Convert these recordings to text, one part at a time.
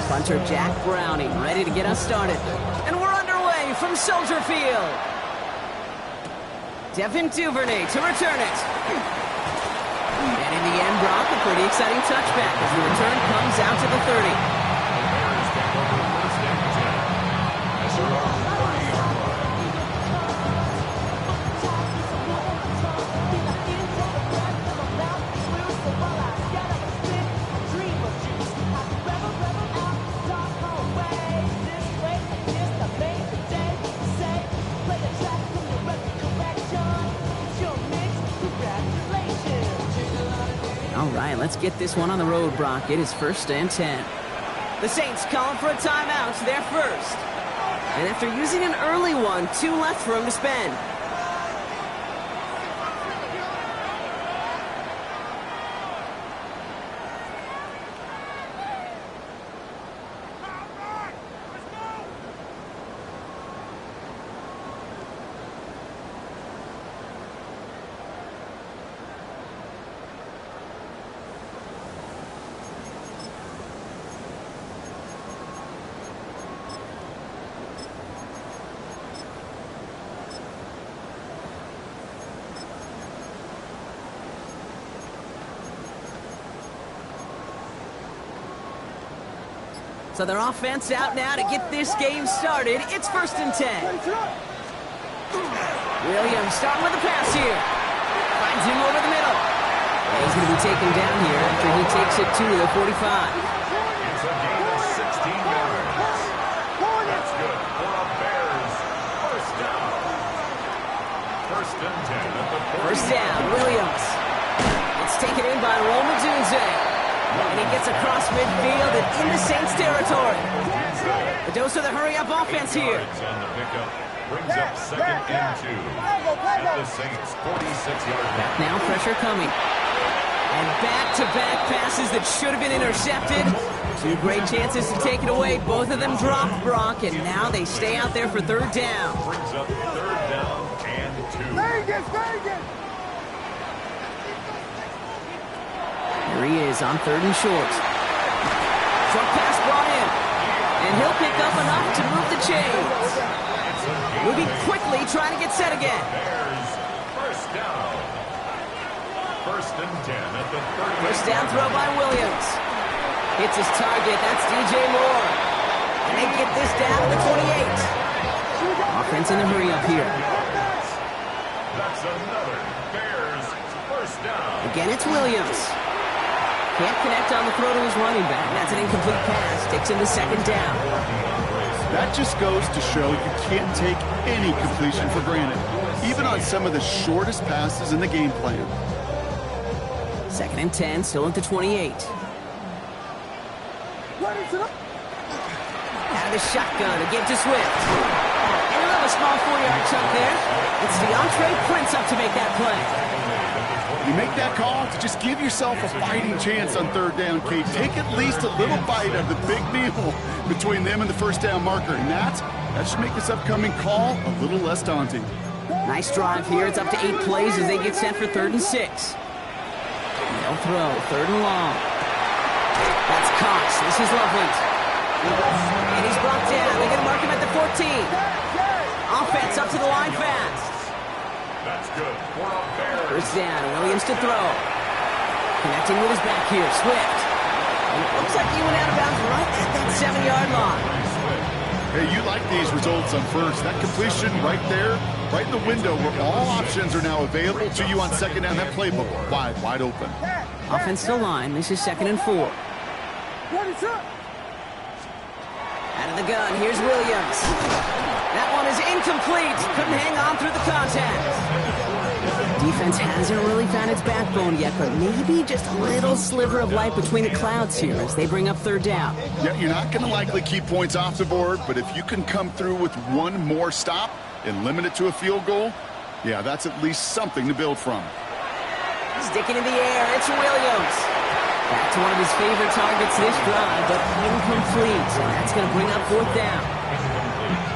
Punter Jack Browning ready to get us started. And we're underway from Soldier Field. Devin Duvernay to return it. And in the end, Brock, a pretty exciting touchback as the return comes out to the 30. All right, let's get this one on the road, Brock. It is 1st and 10. The Saints calling for a timeout. They're first. And after using an early one, 2 left for him to spend. So their offense out now to get this game started. It's 1st and 10. Williams starting with the pass here. Finds him over the middle. And he's going to be taken down here after he takes it to the 45. It's a gain of 16 yards. That's good for a Bears first down. 1st and 10 at the 40. First down, Williams. It's taken in by Rome Odunze. And he gets across midfield and into Saints territory. A dose of the hurry-up offense here. And the pickup brings up 2nd and 2 at the Saints' 46-yard line. Now pressure coming. And back-to-back passes that should have been intercepted. 2 great chances to take it away. Both of them dropped, Brock, and now they stay out there for 3rd down. Brings up 3rd down and 2. Vegas! Here he is on 3rd and short. Short pass brought in. And he'll pick up enough to move the chains. Moving quickly, trying to get set again. Bears first down. 1st and 10 at the 30. First down throw by Williams. Hits his target. That's DJ Moore. And they get this down to the 28. Offense in the hurry up here. That's another Bears first down. Again, it's Williams. Can't connect on the throw to his running back. That's an incomplete pass. Takes him to 2nd down. That just goes to show you can't take any completion for granted, even on some of the shortest passes in the game plan. 2nd and 10, still at the 28. Out of the shotgun, a give to Swift. And another small 4-yard chunk there. It's DeAndre Prince up to make that play. You make that call to just give yourself a fighting chance on 3rd down, Kate. Take at least a little bite of the big meal between them and the first down marker. And that should make this upcoming call a little less daunting. Nice drive here. It's up to 8 plays as they get set for 3rd and 6. No throw, 3rd and long. That's Cox. This is Loveland. And he's brought down. They're going to mark him at the 14. Offense up to the line fast. That's good for a Bears. First down, Williams to throw. Connecting with his back here, Swift. And it looks like he went out of bounds right at that 7-yard line. Hey, you like these results on first. That completion right there, right in the window where all options are now available to you on 2nd down. That playbook wide open. Offense to line. This is 2nd and 4. Out of the gun, here's Williams. That one is incomplete. Couldn't hang on through the contact. Defense hasn't really found its backbone yet, but maybe just a little sliver of light between the clouds here as they bring up 3rd down. Yeah, you're not going to likely keep points off the board, but if you can come through with one more stop and limit it to a field goal, yeah, that's at least something to build from. Sticking in the air, it's Williams. Back to one of his favorite targets this drive, but incomplete, and that's going to bring up 4th down.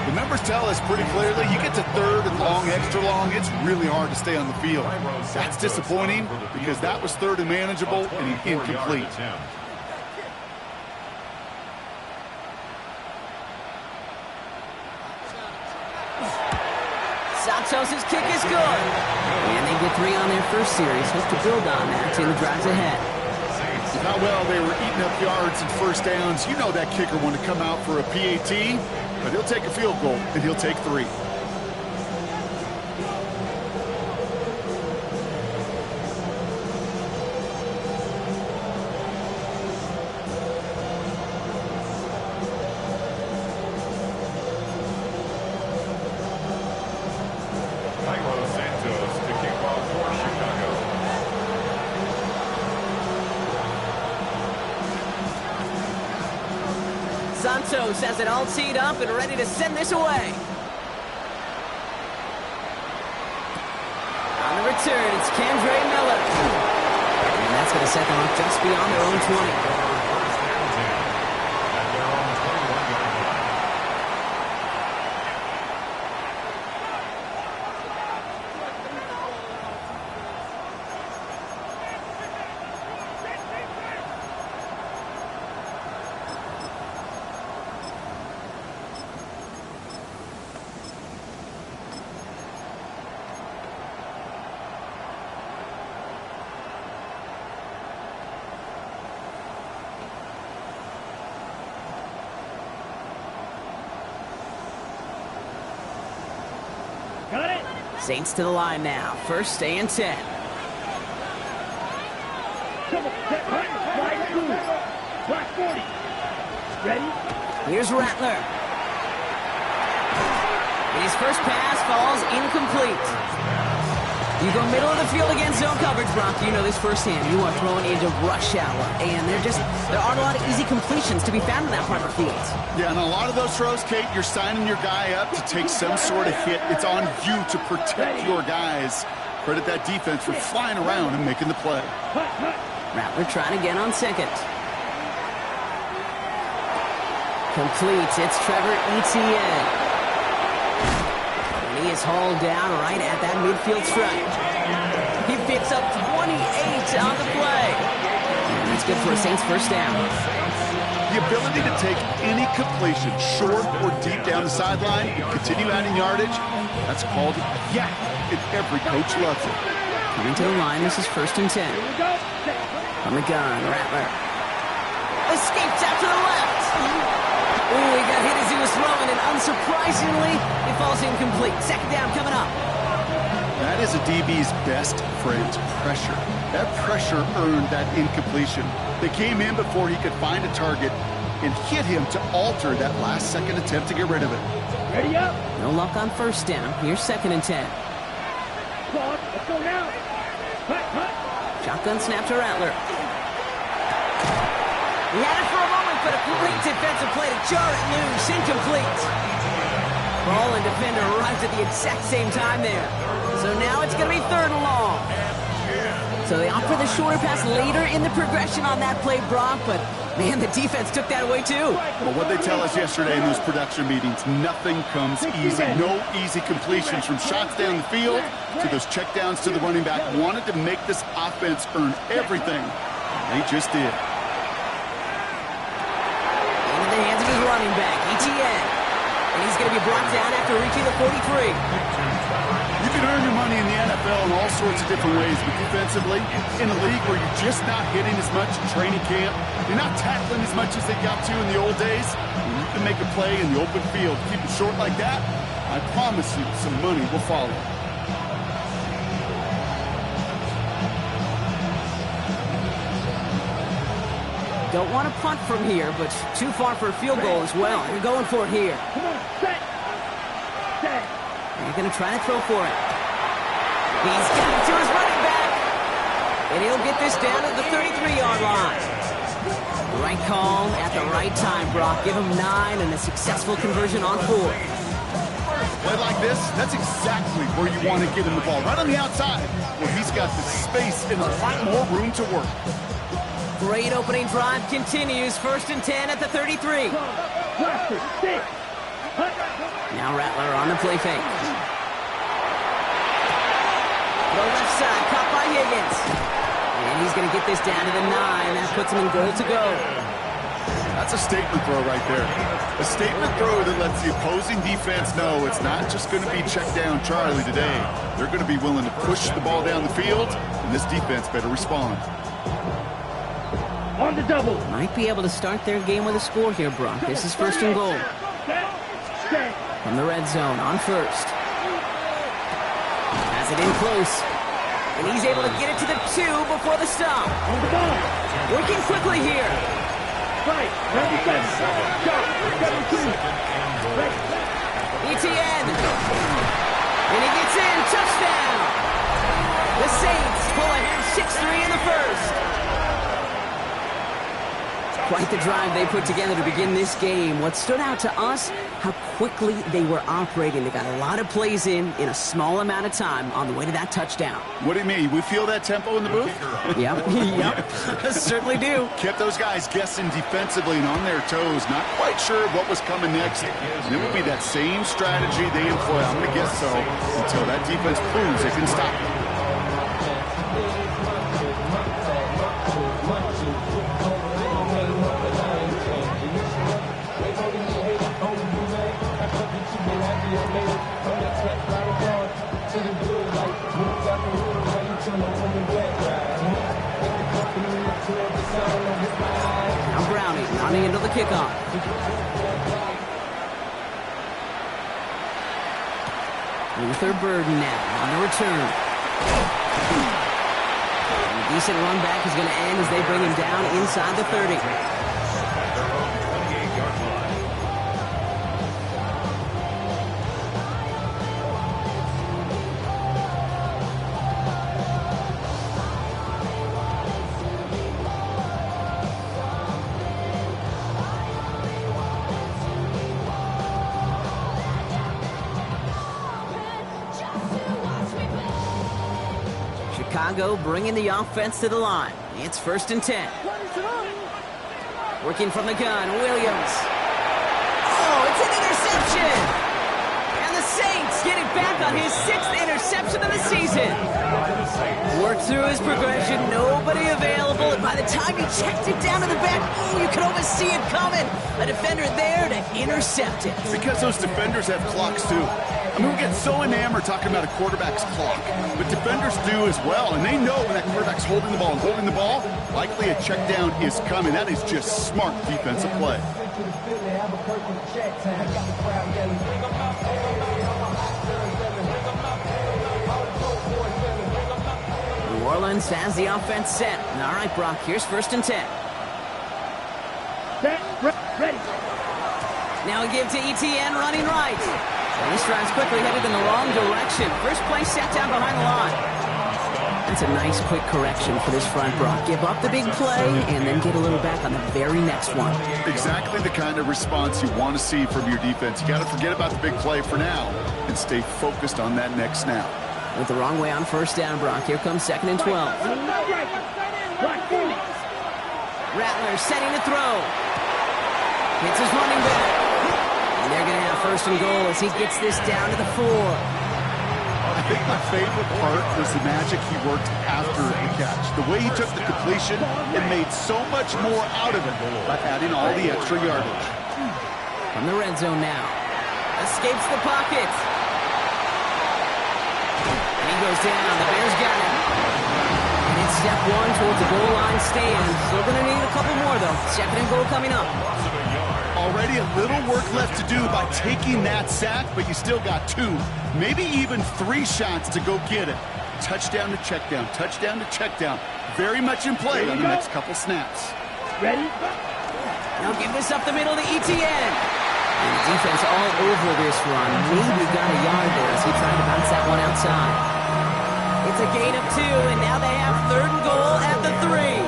Remember numbers tell us pretty clearly, you get to third and long, extra long, it's really hard to stay on the field. That's disappointing because that was third and manageable and incomplete. Santos' kick is good. And they get 3 on their first series. Hope to build on that in the drives ahead. How well they were eating up yards and first downs. You know that kicker wanted to come out for a PAT, but he'll take a field goal, and he'll take 3. Santos has it all teed up and ready to send this away. On the return, it's Kendre Miller. And that's going to set them up just beyond their own 20. Saints to the line now. First and 10. Here's Rattler. His first pass falls incomplete. You go middle of the field against zone coverage, Brock. You know this firsthand. You are throwing into rush hour, and there aren't a lot of easy completions to be found in that part of the field. Yeah, and a lot of those throws, Kate, you're signing your guy up to take some sort of hit. It's on you to protect your guys. Credit that defense for flying around and making the play. Rattler trying again on second. Complete. It's Trevor Etienne. He is hauled down right at that midfield stripe. He picks up 28 on the play. And that's good for a Saints first down. The ability to take any completion, short or deep down the sideline, and continue adding yardage, that's called yak, and every coach loves it. Coming to the line, this is first and 10. On the gun, Rattler. Escapes out to the left. Ooh, he got hit as he was throwing, and unsurprisingly, it falls incomplete. Second down coming up. That is a DB's best friend, pressure. That pressure earned that incompletion. They came in before he could find a target and hit him to alter that last-second attempt to get rid of it. Ready up. No luck on first down. Here's second and 10. Let's go now. Shotgun snap to Rattler. He had it for a moment, but a great defensive play to jar it loose. Incomplete. Ball and defender arrived at the exact same time there. So now it's going to be third and long. So they opt for the shorter pass later in the progression on that play, Brock, but man, the defense took that away too. Well, what they tell us yesterday in those production meetings, nothing comes easy. No easy completions from shots down the field to those checkdowns to the running back. Wanted to make this offense earn everything. They just did. Into the hands of his running back, Etienne. And he's going to be brought down after reaching the 43. You can earn your money in the NFL in all sorts of different ways, but defensively, in a league where you're just not hitting as much in training camp, you're not tackling as much as they got to in the old days, when you can make a play in the open field, keep it short like that, I promise you some money will follow. Don't want to punt from here, but too far for a field goal as well. You're going for it here. Come on, set. You're going to try to throw for it. He's getting to his running back. And he'll get this down at the 33-yard line. Right call at the right time, Brock. Give him 9 and a successful conversion on 4. Play like this, that's exactly where you want to get him the ball. Right on the outside, where he's got the space and a lot more room to work. Great opening drive continues. First and 10 at the 33. Blaster, stick. Now Now Rattler on the play fake. The left side, caught by Higgins. And he's going to get this down to the 9. That puts him in goal to go. That's a statement throw right there. A statement throw that lets the opposing defense know it's not just going to be check down Charlie today. They're going to be willing to push the ball down the field, and this defense better respond. On the double. Might be able to start their game with a score here, Brock. This is first and goal. Set. From the red zone on first. Has it in close. And he's able to get it to the 2 before the stop. On the ball. Working quickly here. Right. 97. Shot. 17. Right. ETN. And he gets in. Touchdown. The Saints pull ahead 6-3 in the first. Quite the drive they put together to begin this game. What stood out to us, how quickly they were operating. They got a lot of plays in a small amount of time on the way to that touchdown. What do you mean? We feel that tempo in the booth? Yep, yep, certainly do. Kept those guys guessing defensively and on their toes, not quite sure what was coming next. And it will be that same strategy they employ, I'm going to guess so, until that defense proves it can stop them. Now Browning running into the kickoff. Luther Burden now on the return. And a decent run back is going to end as they bring him down inside the 30. Chicago bringing the offense to the line. It's first and 10. Working from the gun, Williams. Oh, it's an interception! And the Saints get it back on his 6th interception of the season. Worked through his progression, nobody available, and by the time he checked it down to the back, oh, you could almost see it coming. A defender there to intercept it. Because those defenders have clocks too. I mean, we get so enamored talking about a quarterback's clock, but defenders do as well, and they know when that quarterback's holding the ball and holding the ball, likely a check down is coming. That is just smart defensive play. New Orleans has the offense set. All right, Brock, here's first and 10. Set. Ready. Now a give to ETN running right. And he strides quickly, headed in the wrong direction. First play set down behind the line. That's a nice quick correction for this front, Brock. Give up the big play and then get a little back on the very next one. Exactly the kind of response you want to see from your defense. You got to forget about the big play for now and stay focused on that next snap. Went the wrong way on first down, Brock. Here comes second and 12. Rattler setting to throw. Hits his running back. And they're going to have first and goal as he gets this down to the 4. I think my favorite part was the magic he worked after the catch. The way he took the completion and made so much more out of it by adding all the extra yardage. From the red zone now. Escapes the pocket. And he goes down. The Bears got him. And it's step 1 towards the goal line stand. Still going to need a couple more, though. Second and goal coming up. Already a little work left to do by taking that sack, but you still got 2, maybe even 3 shots to go get it. Touchdown to check down, touchdown to check down. Very much in play on the next couple snaps. Ready? Now give this up the middle to ETN. And the defense all over this run. Maybe got a yard there as he tried to bounce that one outside. It's a gain of 2, and now they have third and goal at the 3.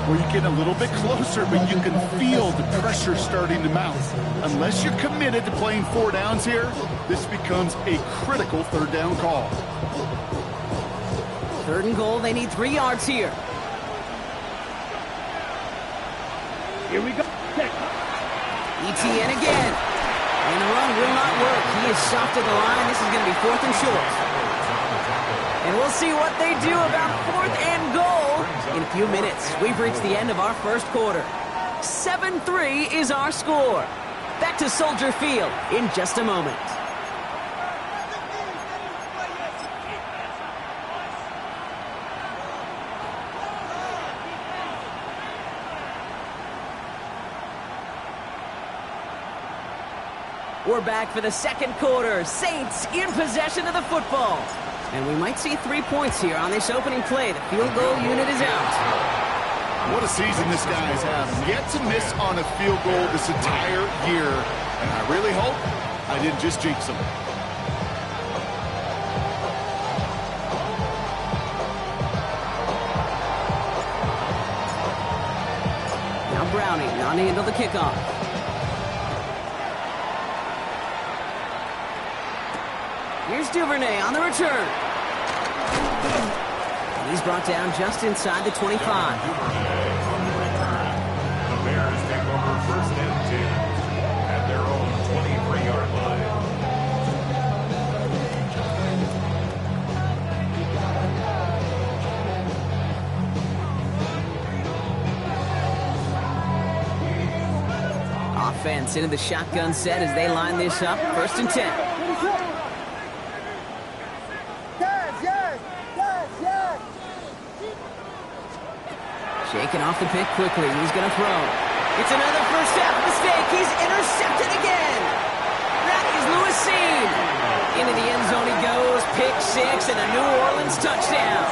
Where you get a little bit closer, but you can feel the pressure starting to mount. Unless you're committed to playing 4 downs here, this becomes a critical third down call. Third and goal, they need 3 yards here. Here we go. Set. ETN again. And the run will not work. He is stopped at the line. This is going to be 4th and short. And we'll see what they do about 4th and goal in a few minutes. We've reached the end of our first quarter. 7-3 is our score. Back to Soldier Field in just a moment. We're back for the second quarter. Saints in possession of the football. And we might see 3 points here on this opening play. The field goal unit is out. What a season this guy is having. Yet to miss on a field goal this entire year. And I really hope I didn't just jinx him. Now Browning on to handle the kickoff. Here's Duvernay on the return. And he's brought down just inside the 25. The Bears take over 1st and 10 at their own 23-yard line. Offense into the shotgun set as they line this up. 1st and 10. Shaking off the pick quickly. He's going to throw. It's another first half mistake. He's intercepted again. That is Lewis Cine. Into the end zone he goes. Pick 6 and a New Orleans touchdown.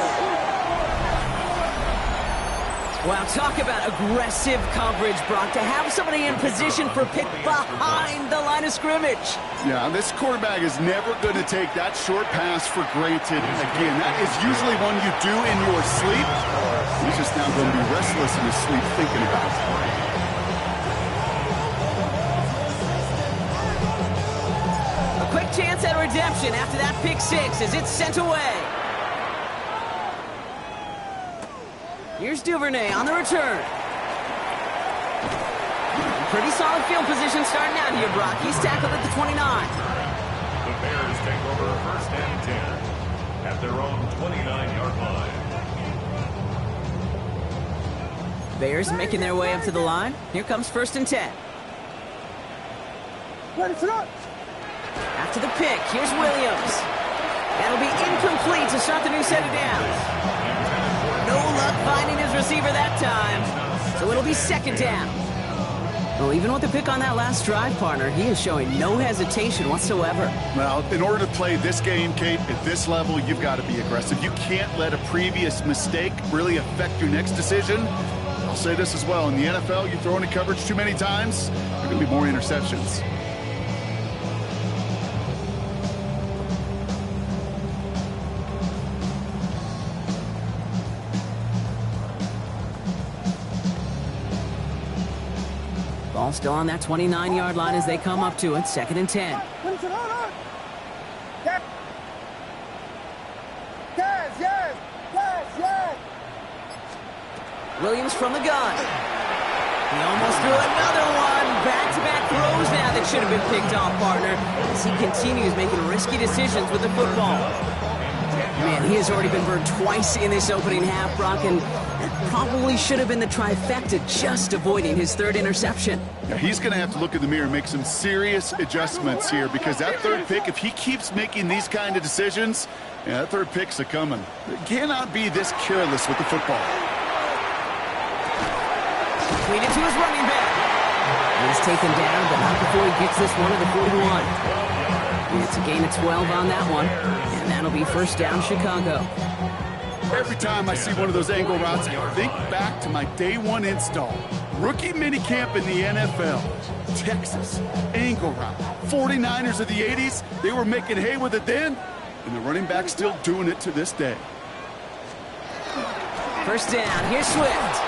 Wow, talk about aggressive coverage, Brock. To have somebody in position for pick behind the line of scrimmage. Yeah, this quarterback is never going to take that short pass for granted. Again, that is usually one you do in your sleep. He's just now going to be restless in his sleep thinking about it. A quick chance at redemption after that pick 6 as it's sent away. Here's Duvernay on the return. Pretty solid field position starting out here, Brock. He's tackled at the 29. The Bears take over 1st and 10 at their own 29-yard line. Bears making their way up to the line. Here comes 1st and 10. After the pick, here's Williams. That'll be incomplete to start the new set of downs. No luck finding his receiver that time. So it'll be 2nd down. Well, even with the pick on that last drive, partner, he is showing no hesitation whatsoever. Well, in order to play this game, Kate, at this level, you've got to be aggressive. You can't let a previous mistake really affect your next decision. I'll say this as well. In the NFL, you throw into coverage too many times, there are going to be more interceptions. Ball still on that 29-yard line as they come up to it. 2nd and 10. Williams from the gun. He almost threw another one. Back-to-back throws now that should have been picked off, partner, as he continues making risky decisions with the football. Man, he has already been burned twice in this opening half, Brock, and that probably should have been the trifecta, just avoiding his 3rd interception. Yeah, he's going to have to look in the mirror and make some serious adjustments here, because that 3rd pick, if he keeps making these kind of decisions, yeah, that 3rd pick's a-coming. He cannot be this careless with the football. Clean it to his running back. He's taken down, but not before he gets this one to the 41. And it's a gain of 12 on that one, and that'll be 1st down Chicago. Every time I see one of those angle routes, I think back to my day 1 install. Rookie minicamp in the NFL. Texas, angle route. 49ers of the 80s, they were making hay with it then, and the running back's still doing it to this day. 1st down, here's Swift.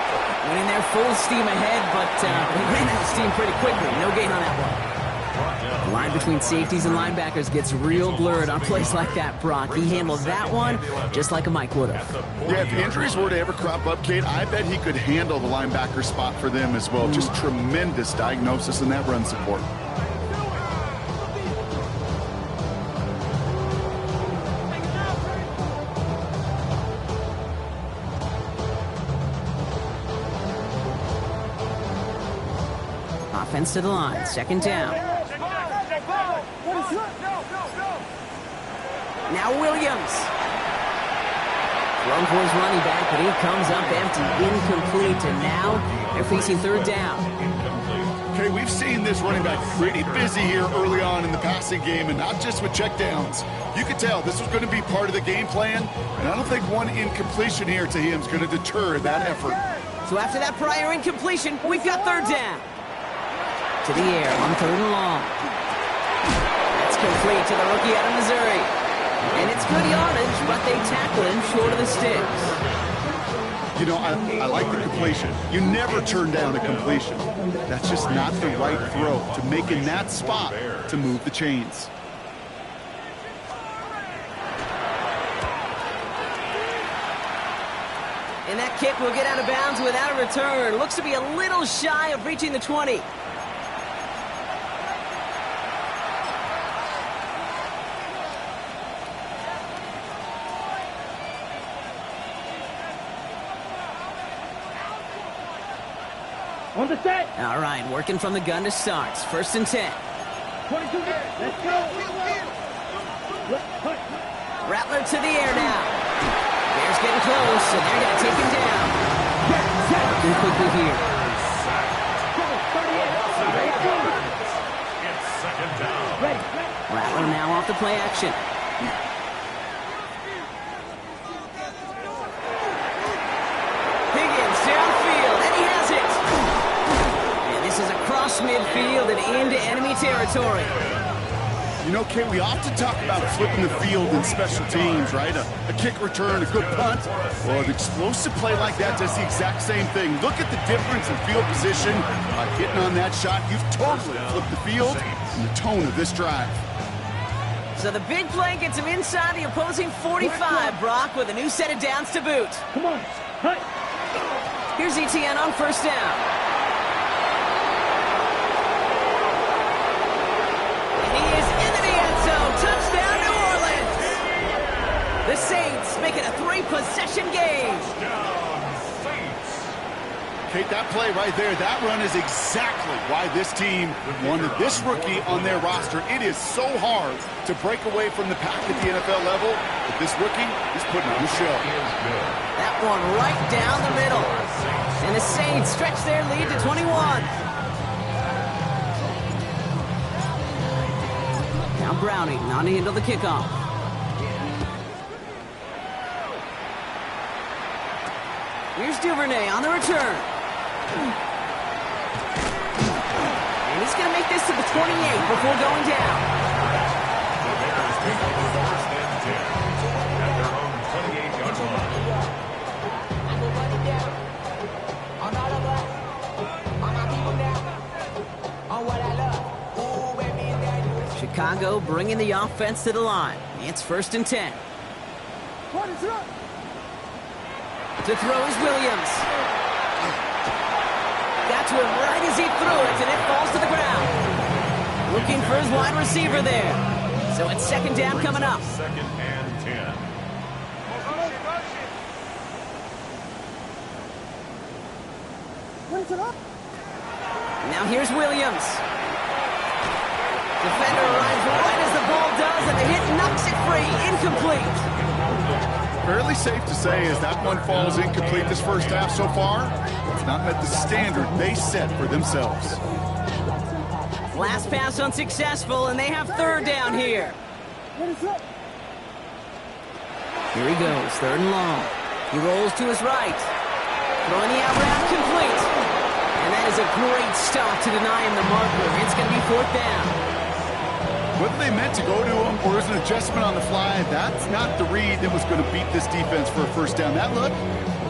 Went in there full steam ahead, but he ran out of steam pretty quickly. No gain on that one. The line between safeties and linebackers gets real blurred on plays like that, Brock. He handled that one just like a Mike would have. Yeah, if injuries were to ever crop up, Kate, I bet he could handle the linebacker spot for them as well. Just tremendous diagnosis in that run support. offense to the line. Second down. Now Williams. Thrown for his running back, but he comes up empty, incomplete, and now they're facing third down. Okay, we've seen this running back pretty busy here early on in the passing game, and not just with checkdowns. You could tell this was going to be part of the game plan, and I don't think one incompletion here to him is going to deter that effort. So after that prior incompletion, we've got third down. To the air on third and long. That's complete to the rookie out of Missouri. And it's good yardage, but they tackle him short of the sticks. You know, I like the completion. You never turn down a completion. That's just not the right throw to make in that spot to move the chains. And that kick will get out of bounds without a return. Looks to be a little shy of reaching the 20. On the set. All right, working from the gun to start. First and 10. 22 minutes. Let's go. Rattler to the air now. Bears getting close, and they're going to take him down. Working quickly here. It's second down. Ready. Rattler now off the play action. Higgins downfield, and he has it. And this is across midfield and into enemy territory. You know, Kate, we often talk about flipping the field in special teams, right? A kick return, a good punt. Well, an explosive play like that does the exact same thing. Look at the difference in field position. By hitting on that shot, you've totally flipped the field and the tone of this drive. So the big play gets him inside the opposing 45, Brock, with a new set of downs to boot. Come on. Hut. Here's ETN on first down. And he is into the end zone. Touchdown, New Orleans. The Saints make it a 3-possession game. Kate, that play right there, that run is exactly why this team wanted this rookie on their roster. It is so hard to break away from the pack at the NFL level, but this rookie is putting on a show. That one right down the middle. And the Saints stretch their lead to 21. Now Browning on to handle the kickoff. Here's Duvernay on the return. And he's going to make this to the 28 before going down. The Bears take over first and 10 at their own 28-yard line. Chicago bringing the offense to the line. It's first and 10. To throw is Williams. Got to him right as he threw it, and it falls to the ground. Looking for his wide receiver there. So it's second down coming up. Second and 10. Now here's Williams. Defender arrives right as the ball does, and the hit knocks it free. Incomplete. Fairly safe to say as that one falls incomplete this first half so far, it's not met the standard they set for themselves. Last pass unsuccessful, and they have third down here. Here he goes, third and long. He rolls to his right. Throwing the out route complete. And that is a great stop to deny him the marker. It's going to be fourth down. Whether they meant to go to him or is an adjustment on the fly, that's not the read that was going to beat this defense for a first down. That look,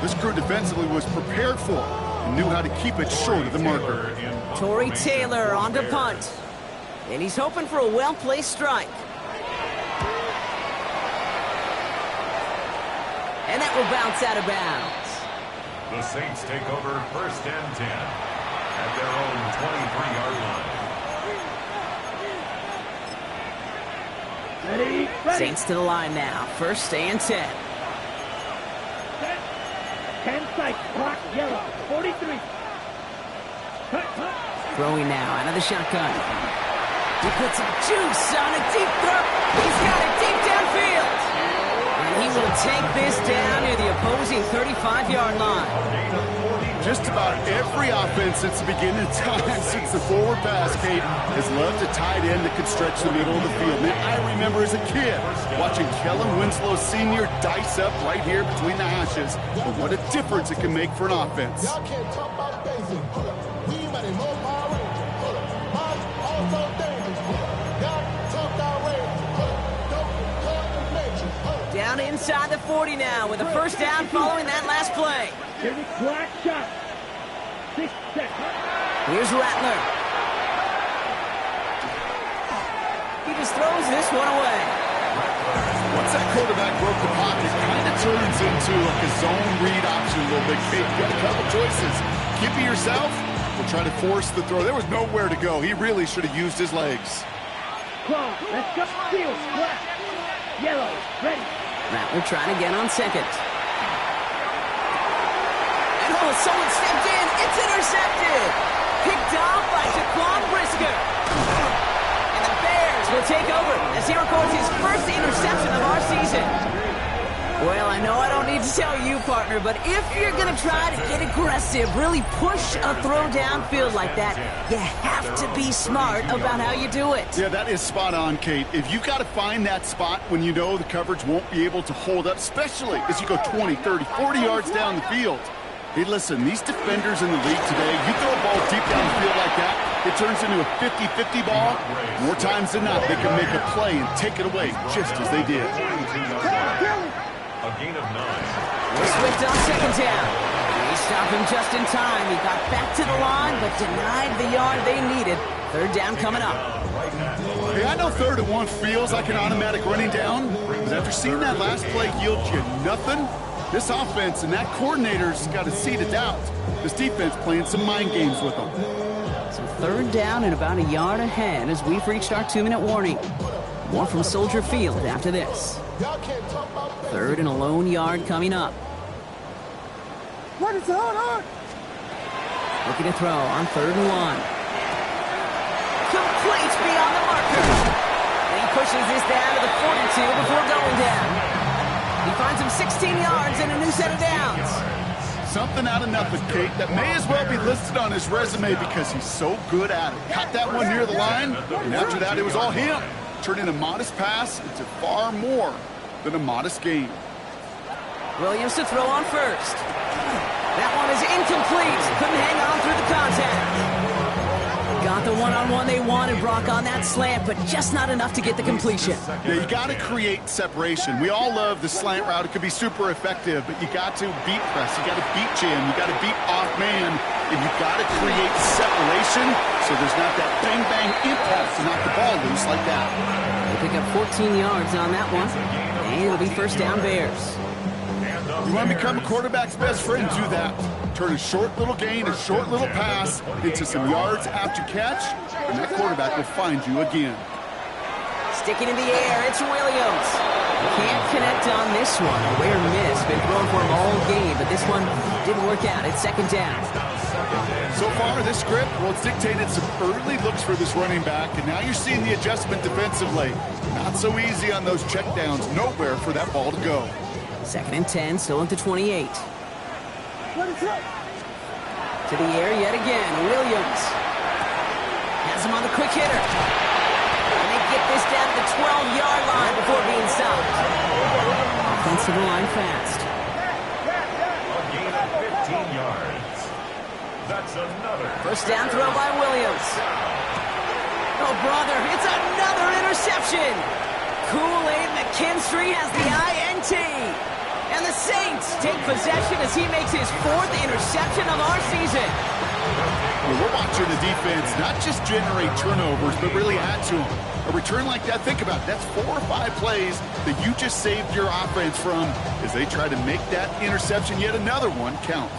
this crew defensively was prepared for and knew how to keep it short of the marker. Torrey Taylor on to punt. And he's hoping for a well-placed strike. And that will bounce out of bounds. The Saints take over first and 10 at their own 23-yard line. Ready. Ready. Saints to the line now. First and 10. 10 sight. Clock yellow. 43. Hut. Throwing now out of the shotgun. He puts some juice on a deep throw. He's got it deep downfield. And he will take this down near the opposing 35-yard line. Just about every offense since the beginning of time, since the forward pass, Kate, has loved a tight end that could stretch the middle of the field. Man, I remember as a kid watching Kellen Winslow Sr. dice up right here between the hashes. But what a difference it can make for an offense. Y'all can't talk about basic. We might have no power rangers. Also dangerous. Y'all talk our rangers. Down inside the 40 now with a first down following that last play. Here's a clock shot. 6 seconds. Here's Rattler. He just throws this one away. Once that quarterback broke the pocket, it kind of turns into like a zone read option a little bit. Kate, you got a couple choices. Keep it yourself or try to force the throw. There was nowhere to go. He really should have used his legs. Claw, let's go. Field, black. Yellow, ready. Rattler trying again on second. And oh, someone stepped in. It's intercepted. Picked off by Jaquan Brisker. And the Bears will take over as he records his first interception of our season. Well, I know I don't need to tell you, partner, but if you're going to try to get aggressive, really push a throw downfield like that, you have to be smart about how you do it. Yeah, that is spot on, Kate. If you've got to find that spot when you know the coverage won't be able to hold up, especially as you go 20, 30, 40 yards down the field. Hey, listen, these defenders in the league today, you throw a ball deep down the field like that, it turns into a 50-50 ball. More times than not, they can make a play and take it away just as they did. A gain of 9. Swift on second down. They stopped him just in time. He got back to the line, but denied the yard they needed. Third down coming up. Hey, I know 3rd and 1 feels like an automatic running down, but after seeing that last play yield you nothing, this offense and that coordinator's got a seed of doubt. This defense playing some mind games with them. So third down and about a yard ahead as we've reached our 2-minute warning. More from Soldier Field after this. Y'all can't talk about basic. Third and a lone yard coming up. What is going on? Looking to throw on 3rd and 1. Complete beyond the marker. And he pushes this down to the 42 before going down. He finds him 16 yards and a new set of downs. Something out of nothing, Kate, that may as well be listed on his resume because he's so good at it. Caught that one near the line, and after that it was all him. Turning a modest pass into far more than a modest game. Williams to throw on first. That one is incomplete. Couldn't hang on through the contact. Got the one-on-one they wanted, Brock, on that slant, but just not enough to get the completion. Yeah, you got to create separation. We all love the slant route. It could be super effective, but you got to beat press. You got to beat jam. You got to beat off man, and you got to create separation so there's not that bang-bang impulse to knock the ball loose like that. They pick up 14 yards on that one, and it'll be first down Bears. You want to become a quarterback's best friend, do that. Turn a short little gain, a short little pass into some yards after catch, and that quarterback will find you again. Sticking in the air, it's Williams. Can't connect on this one. A rare miss. Been thrown for him all game, but this one didn't work out. It's second down. So far, this script, well, it's dictated some early looks for this running back, and now you're seeing the adjustment defensively. Not so easy on those checkdowns. Nowhere for that ball to go. Second and 10, still at the 28. What is up? To the air yet again. Williams has him on the quick hitter. And they get this down to the 12-yard line before being stopped. Offensive line fast. A gain of 15 yards. That's another. First down throw by Williams. Oh, brother, it's another interception. Kool-Aid McKinstry has the INT. And the Saints take possession as he makes his 4th interception of our season. Well, we're watching the defense not just generate turnovers, but really add to them. A return like that, think about it, that's 4 or 5 plays that you just saved your offense from as they try to make that interception, yet another one, count.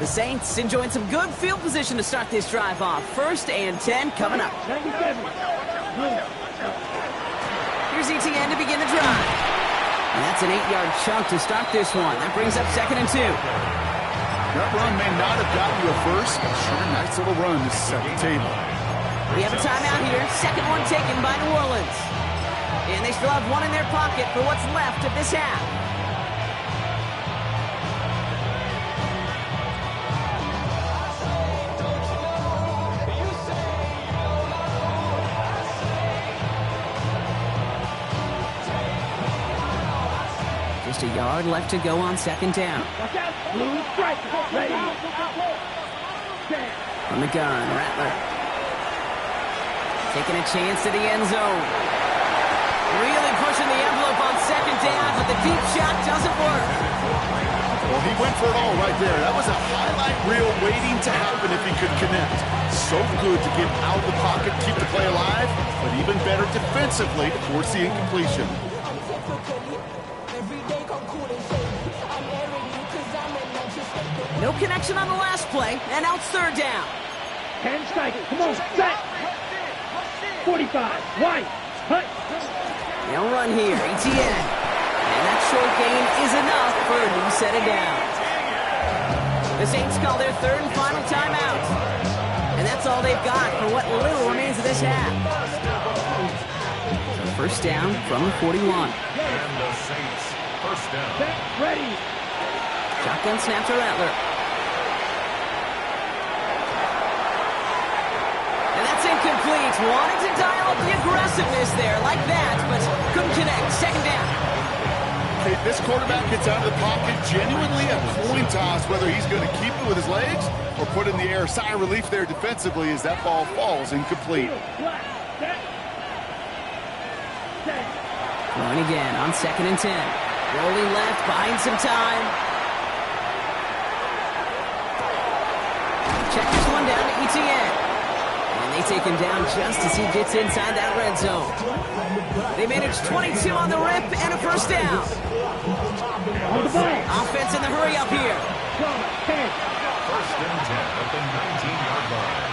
The Saints enjoying some good field position to start this drive off. First and 10 coming up. 97. Here's ETN to begin the drive. And that's an 8-yard chunk to start this one. That brings up 2nd and 2. That run may not have gotten you a first, but sure, nice little run to set the table. We have a timeout here. Second one taken by New Orleans. And they still have one in their pocket for what's left of this half. Just a yard left to go on 2nd down. Watch out. Blue strike. Ready. From the gun, Rattler. Taking a chance to the end zone. Really pushing the envelope on 2nd down, but the deep shot doesn't work. Well, he went for it all right there. That was a highlight reel waiting to happen if he could connect. So good to get out of the pocket, keep the play alive, but even better defensively to force the incompletion. No connection on the last play, and now it's 3rd down. 10 strike. Come on, set. 45. Wide. Cut. They'll run here, Etienne. And that short gain is enough for a new set of downs. The Saints call their 3rd and final timeout. And that's all they've got for what little remains of this half. So 1st down from the 41. And the Saints, 1st down. Set. Ready. Shotgun snap to Rattler. And that's incomplete. Wanted to dial up the aggressiveness there like that, but couldn't connect. 2nd down. Okay, this quarterback gets out of the pocket, genuinely a coin toss whether he's going to keep it with his legs or put it in the air. Sigh of relief there defensively as that ball falls incomplete. Set. Set. Throwing again on 2nd and 10. Rolling left, buying some time. Check this one down to Etienne. And they take him down just as he gets inside that red zone. They manage 22 on the rip and a 1st down. On the ball. Offense in the hurry up here. 10. 1st and 10 at the 19-yard line.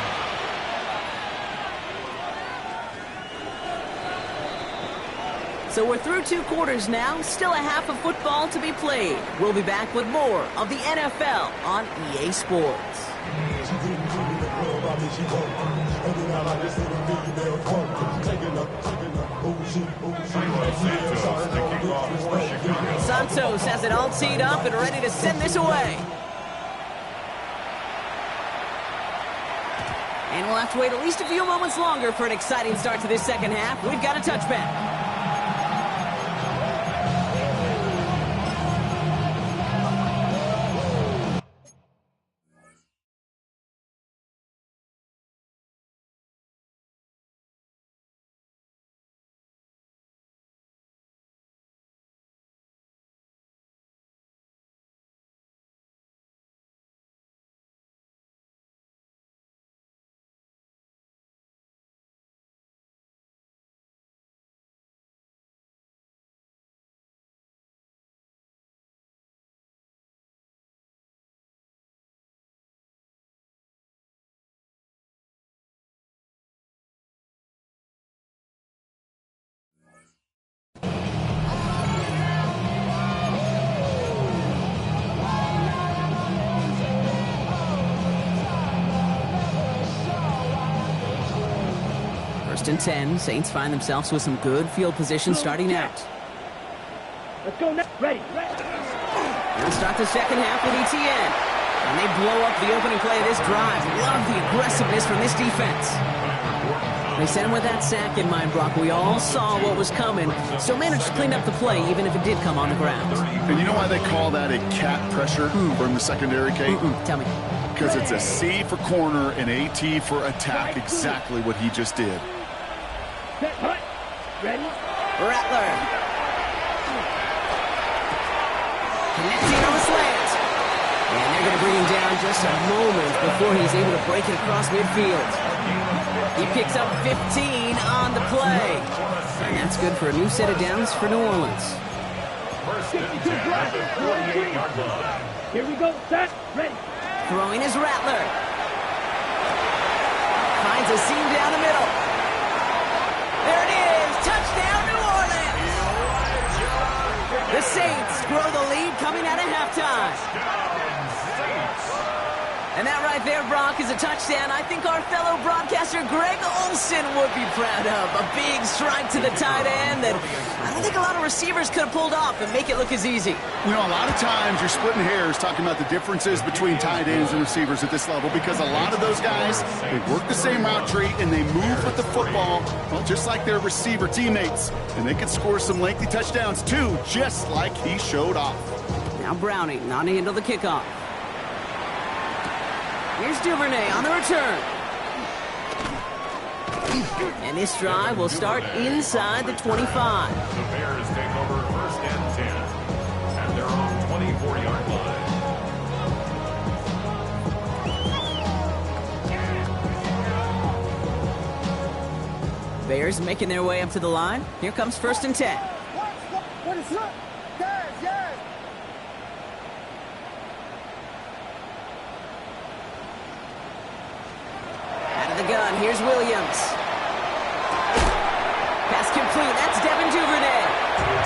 So we're through 2 quarters now. Still a half of football to be played. We'll be back with more of the NFL on EA Sports. Santos has it all teed up and ready to send this away. And we'll have to wait at least a few moments longer for an exciting start to this 2nd half. We've got a touchback. First and 10. Saints find themselves with some good field position starting out. Let's go now. Ready. They'll start the 2nd half with Etienne. And they blow up the opening play of this drive. Love the aggressiveness from this defense. They sent him with that sack in mind, Brock. We all saw what was coming. Still managed to clean up the play, even if it did come on the ground. And you know why they call that a cat pressure from the secondary, Kate? Tell me. Because it's a C for corner and a T for attack. Exactly what he just did. Set. Hut. Ready. Rattler. Connecting on the slant. And they're going to bring him down just a moment before he's able to break it across midfield. He picks up 15 on the play. And that's good for a new set of downs for New Orleans. 1st and 10 at the 48-yard line. Here we go. Set. Ready. Throwing is Rattler. Finds a seam down the middle. There it is. Touchdown, New Orleans. The Saints grow the lead coming out of halftime. And that right there, Brock, is a touchdown I think our fellow broadcaster Greg Olsen would be proud of. A big strike to the tight end that I don't think a lot of receivers could have pulled off and make it look as easy. You know, a lot of times you're splitting hairs talking about the differences between tight ends and receivers at this level because a lot of those guys, they work the same route tree and they move with the football, well, just like their receiver teammates. And they can score some lengthy touchdowns too, just like he showed off. Now Browning on to handle the kickoff. Here's Duvernay on the return. And this drive will start inside the 25. The Bears take over first and 10 at their own 24-yard line. Bears making their way up to the line. Here comes first and 10. What is up? Yes. Out of the gun, here's Williams. Pass complete, that's Devin Duvernay.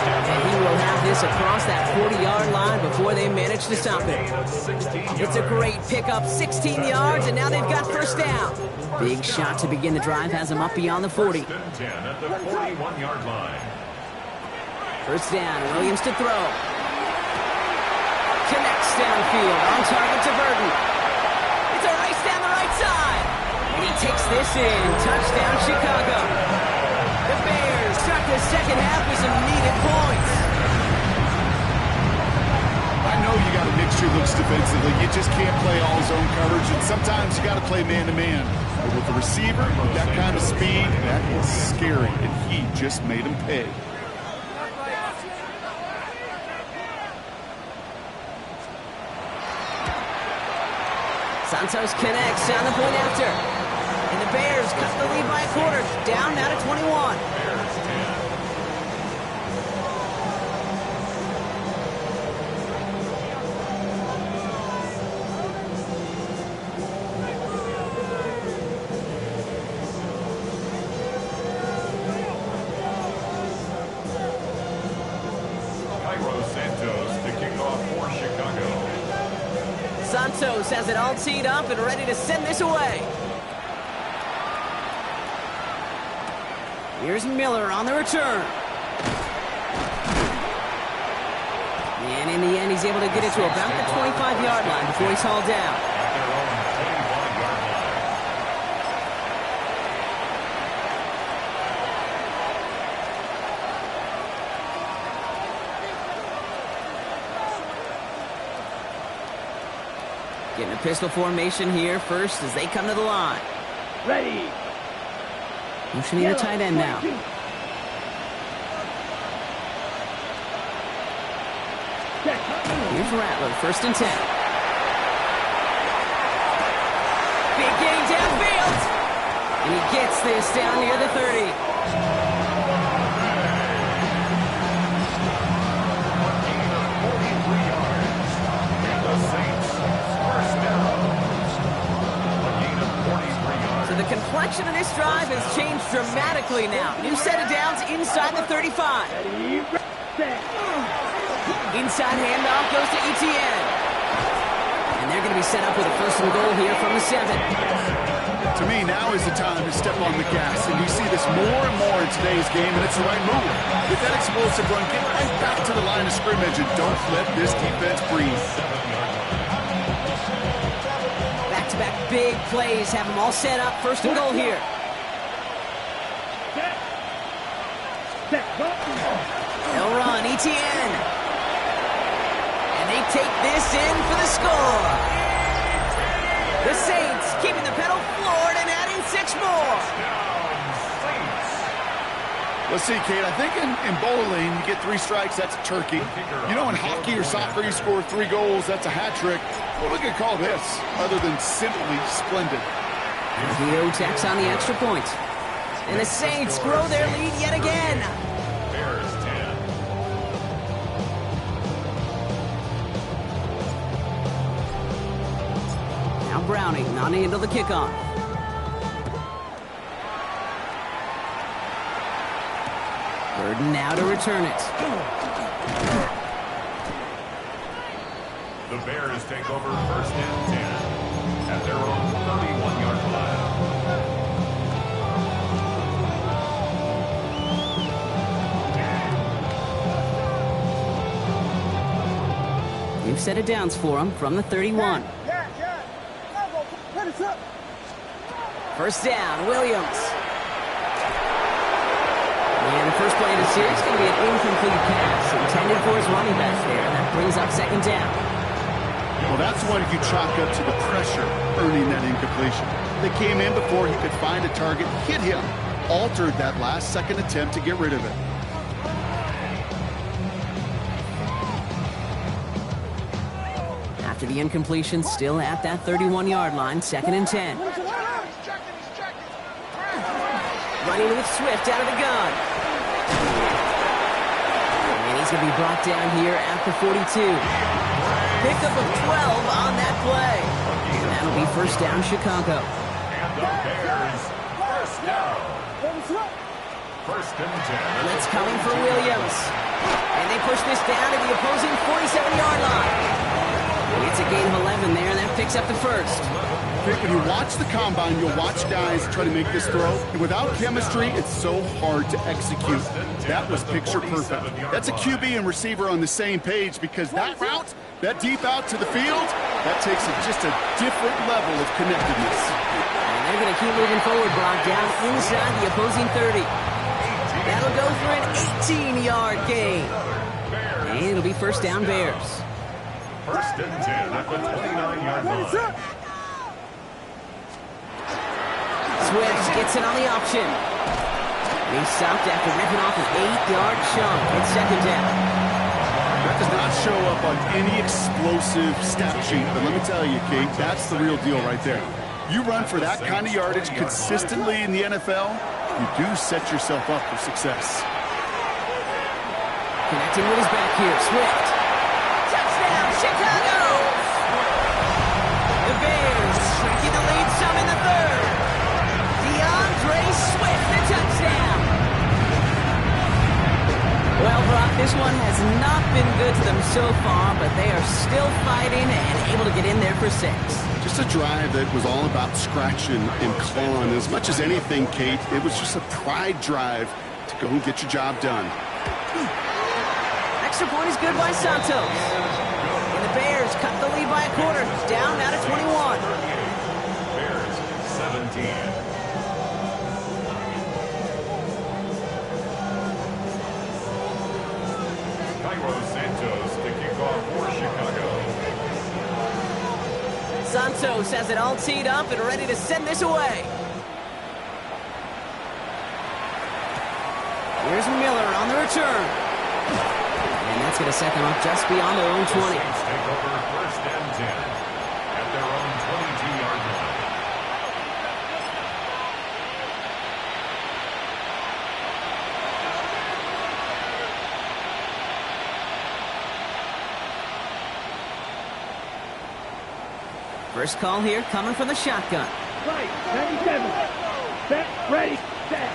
And he will have this across that 40-yard line before they manage to stop it. It's a great pickup, 16 yards, and now they've got first down. Big shot to begin the drive has them up beyond the 40. First and 10 at the 41-yard line. First down, Williams to throw. Connects downfield, on target to Burton. It's a race down the right side. And he takes this in. Touchdown, Chicago. The Bears start the second half with some needed points. I know you got to mix your looks defensively. You just can't play all zone coverage, and sometimes you got to play man-to-man. But with the receiver, with that kind of speed, that is scary, and he just made him pay. Santos connects on the point after. And the Bears cut the lead by a quarter. Down now to 21. Bears 10. Cairo Santos to kick off for Chicago. Santos has it all teed up and ready to send this away. Here's Miller on the return. And in the end, he's able to get it to about the 25-yard line before he's hauled down. At their own 21-yard line. Getting a pistol formation here first as they come to the line. Ready. Motioning the tight end now. Here's Rattler, first and 10. Big gain downfield. And he gets this down near the 30. So the complexion of this drive has changed dramatically now. New set of downs inside the 35. Inside handoff goes to Etienne. And they're going to be set up with a first and goal here from the 7. To me, now is the time to step on the gas, and you see this more and more in today's game, and it's the right move. Get that explosive run, get right back to the line of scrimmage, and don't let this defense breathe. Back-to-back big plays have them all set up. First and goal here. They'll run, Etienne. And they take this in for the score. The Saints keeping the pedal floored and adding 6 more. Let's see, Kate, I think in bowling, you get 3 strikes, that's a turkey. You know, in hockey or soccer, you score 3 goals, that's a hat trick. What we could call this, other than simply splendid? Theo tacks on the extra point. And the Saints grow their lead yet again. Bears 10. Now Browning on to handle the kickoff. Burden now to return it. The Bears take over 1st and 10 at their own 31-yard line. New set of downs for him from the 31. First down, Williams. And the first play of the series is going to be an incomplete pass intended for his running back there. And that brings up 2nd down. Well, that's one you chalk up to the pressure earning that incompletion. They came in before he could find a target, hit him, altered that last-second attempt to get rid of it. After the incompletion, still at that 31-yard line, 2nd and 10. Running with Swift out of the gun. And he's going to be brought down here at the 42. Pickup of 12 on that play. And that'll be 1st down, Chicago. And the Bears, 1st down. 1st and 10. And it's coming for Williams. And they push this down to the opposing 47-yard line. It's a gain of 11 there, and that picks up the 1st. When you watch the combine, you'll watch guys try to make this throw. And without chemistry, it's so hard to execute. That was picture perfect. That's a QB and receiver on the same page because that route, that deep out to the field, that takes just a different level of connectedness. And they're going to keep moving forward, Brock, down inside the opposing 30. That'll go for an 18-yard gain. And it'll be 1st down, Bears. 1st and 10 at the 29-yard line. Swift gets it on the option. And he's stopped after ripping off an 8-yard chunk. It's 2nd down. That does not show up on any explosive stat sheet, but let me tell you, Kate, that's the real deal right there. You run for that kind of yardage consistently in the NFL, you do set yourself up for success. Connecting with his back here, Swift. Touchdown, Chicago! The Bears shrinking the lead some in the 3rd. DeAndre Swift, the touchdown! Well, Brock, this one has not been good to them so far, but they are still fighting and able to get in there for 6. Just a drive that was all about scratching and clawing. As much as anything, Kate, it was just a pride drive to go and get your job done. Extra point is good by Santos. And the Bears cut the lead by a quarter, down now to 21. Bears, 17. Cairo Santos to kick off for Chicago. Santos has it all teed up and ready to send this away. Here's Miller on the return. And that's going to set them up just beyond their own 20. Saints take over 1st and 10 at their own 22-yard line. First call here coming from the shotgun. Right, 97. Set, ready, set.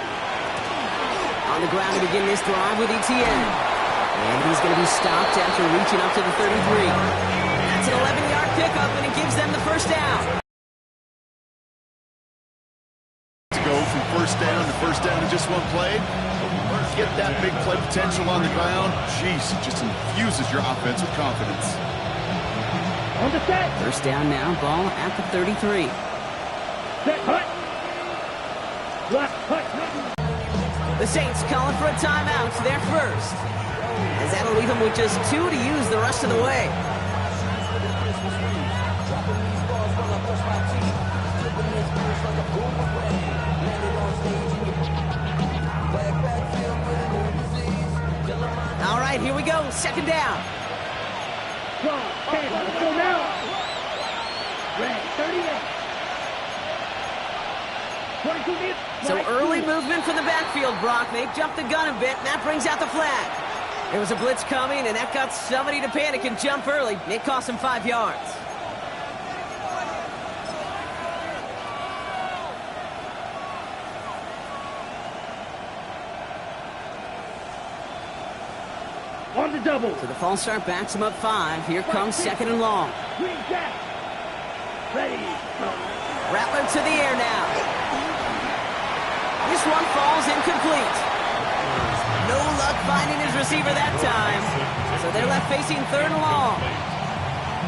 On the ground to begin this drive with Etienne. And he's going to be stopped after reaching up to the 33. That's an 11-yard pickup, and it gives them the 1st down. To go from 1st down to just one play, get that big play potential on the ground, jeez, it just infuses your offense with confidence. On the set. 1st down now, ball at the 33. Set, hut. Left, hut. The Saints calling for a timeout, their first. As that'll leave them with just 2 to use the rest of the way. All right, here we go, 2nd down. Go, okay, let's go now. Ready, 38. 22 meters. So Right, early 2. movement from the backfield, Brock. They jumped the gun a bit, and that brings out the flag. There was a blitz coming, and that got somebody to panic and jump early. It cost them 5 yards. On On the double. So the false start backs him up 5. Here comes second and long. Green jack. Ready. Rattler to the air now. This one falls incomplete. No luck finding his receiver that time. So they're left facing third and long.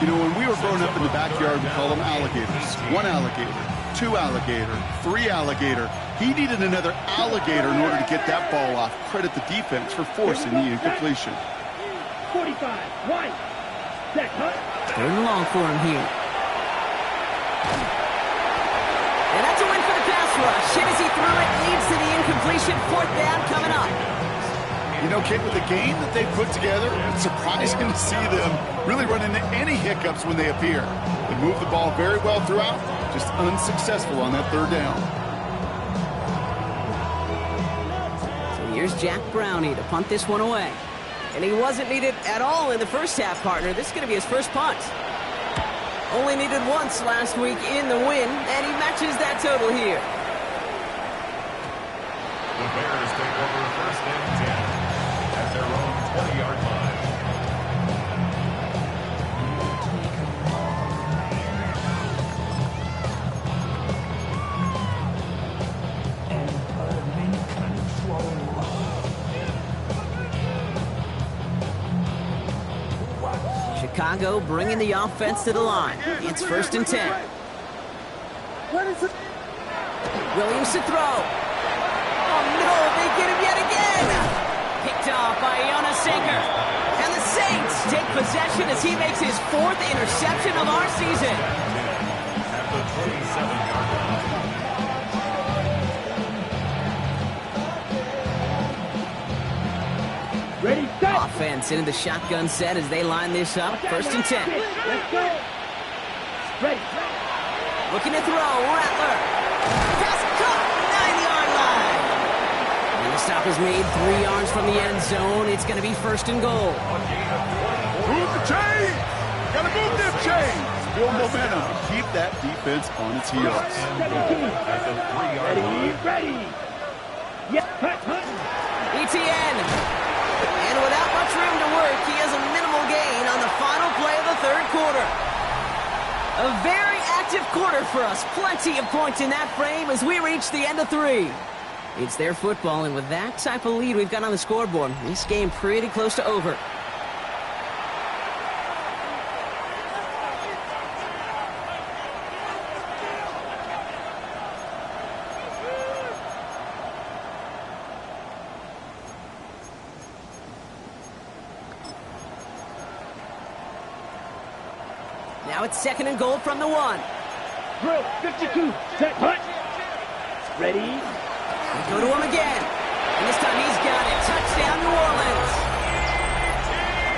You know, when we were growing up in the backyard, we call them alligators. 1 alligator, 2 alligator, 3 alligator. He needed another alligator in order to get that ball off. Credit the defense for forcing the incompletion. 45. White. Set. Hunt. Third and long for him here. And that's a win for the pass rush. Hit as he threw it, leads to the incompletion. Fourth down coming up. You know, Kate, with the game that they put together, it's surprising to see them really run into any hiccups when they appear. They move the ball very well throughout, just unsuccessful on that third down. So here's Jack Brownie to punt this one away. And he wasn't needed at all in the first half, partner. This is going to be his first punt. Only needed once last week in the win, and he matches that total here. The Bears take over first and 10 at their own 20-yard line. Chicago bringing the offense to the line. It's first and 10. Williams to throw. Oh no, they get him yet again. Picked off by Jonas Sanker. And the Saints take possession as he makes his 4th interception of our season. At the 27-yard line. Ready, set. Offense into the shotgun set as they line this up. First and 10. Let's go. Ready. Looking to throw. Rattler. Pass caught. 9-yard line. And the stop is made 3 yards from the end zone. It's going to be first and goal. Move the chain! Gotta move them chains! Build momentum. Keep that defense on its heels. 17. At the 3-yard line. Ready. Yes, hunt. ETN. And without much room to work, he has a minimal gain on the final play of the third quarter. A very active quarter for us. Plenty of points in that frame as we reach the end of 3. It's their football, and with that type of lead we've got on the scoreboard, this game pretty close to over. Now it's second and goal from the 1. Drill. 52. Set. Hunt. Ready. They go to him again. And this time he's got it. Touchdown, New Orleans.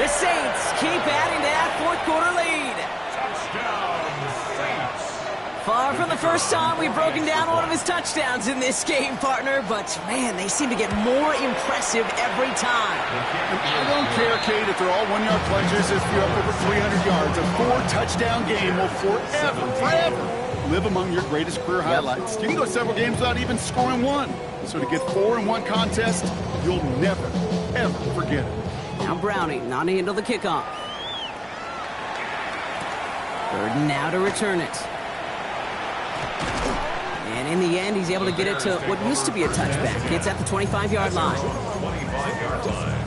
The Saints keep adding to that fourth quarter lead. Touchdown, Saints. Far from the first time we've broken down one of his touchdowns in this game, partner. But, man, they seem to get more impressive every time. And I don't care, Kate, if they're all 1-yard plunges, if you're up over 300 yards. A 4-touchdown game will forever live among your greatest career highlights. You can go several games without even scoring 1. So to get 4 in one contest, you'll never, ever forget it. Now Browning not to handle the kickoff. Third and now to return it. And in the end, he's able to get it to what used to be a touchback. It's at the 25-yard line. 25-yard line.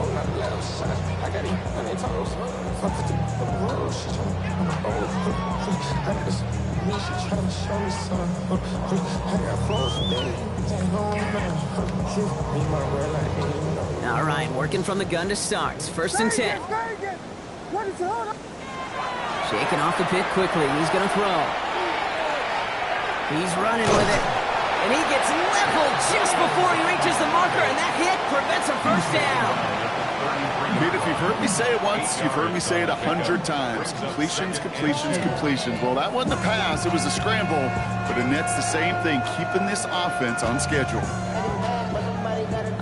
All right, working from the gun to start. First and 10. Shaking off the pit quickly. He's going to throw. He's running with it. And he gets leveled just before he reaches the marker, and that hit prevents a first down. Pete, if you've heard me say it once, you've heard me say it 100 times. Completions, completions, completions. Well, that wasn't a pass. It was a scramble. But Annette's the same thing, keeping this offense on schedule.